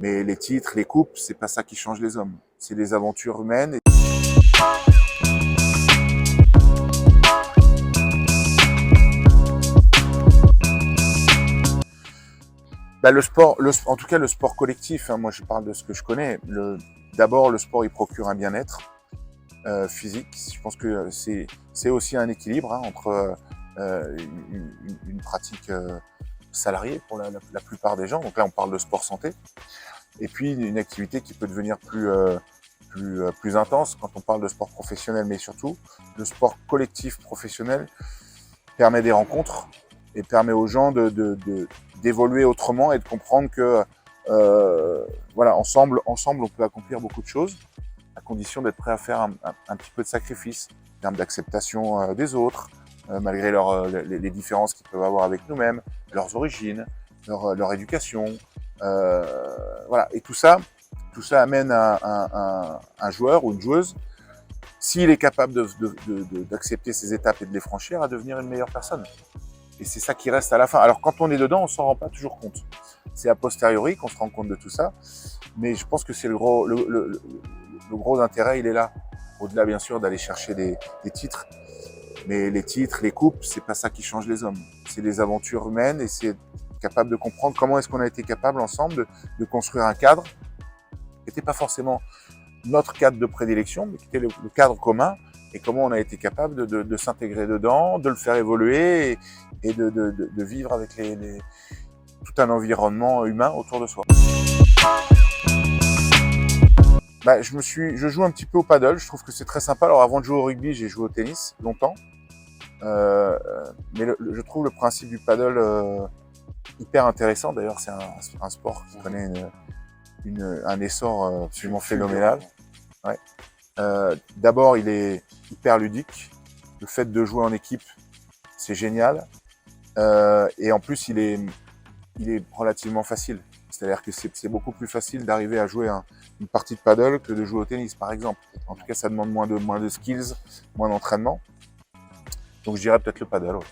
Mais les titres, les coupes, c'est pas ça qui change les hommes. C'est les aventures humaines. Le sport, en tout cas le sport collectif, hein, moi je parle de ce que je connais. D'abord, le sport il procure un bien-être physique. Je pense que c'est aussi un équilibre hein, entre une pratique salariée pour la plupart des gens. Donc là, on parle de sport santé. Et puis une activité qui peut devenir plus intense quand on parle de sport professionnel, mais surtout le sport collectif professionnel permet des rencontres et permet aux gens d'évoluer autrement et de comprendre que voilà, ensemble on peut accomplir beaucoup de choses, à condition d'être prêt à faire un petit peu de sacrifice en termes d'acceptation des autres, malgré les différences qu'ils peuvent avoir avec nous-mêmes, leurs origines, leur éducation. Voilà. Et tout ça amène un joueur ou une joueuse, s'il est capable d'accepter ces étapes et de les franchir, à devenir une meilleure personne. Et c'est ça qui reste à la fin. Alors quand on est dedans, on s'en rend pas toujours compte. C'est a posteriori qu'on se rend compte de tout ça. Mais je pense que c'est le gros intérêt, il est là. Au-delà, bien sûr, d'aller chercher des titres. Mais les titres, les coupes, c'est pas ça qui change les hommes. C'est les aventures humaines et c'est être capable de comprendre comment est-ce qu'on a été capable ensemble de construire un cadre qui n'était pas forcément notre cadre de prédilection, mais qui était le cadre commun, et comment on a été capable de s'intégrer dedans, de le faire évoluer et de vivre avec tout un environnement humain autour de soi. Je joue un petit peu au paddle, je trouve que c'est très sympa. Alors avant de jouer au rugby, j'ai joué au tennis longtemps, mais je trouve le principe du paddle hyper intéressant. D'ailleurs, c'est un sport qui connaît un essor absolument phénoménal. Ouais. D'abord, il est hyper ludique. Le fait de jouer en équipe, c'est génial. Et en plus, il est relativement facile. C'est-à-dire que c'est beaucoup plus facile d'arriver à jouer une partie de paddle que de jouer au tennis, par exemple. En tout cas, ça demande moins de skills, moins d'entraînement. Donc, je dirais peut-être le paddle. Ouais.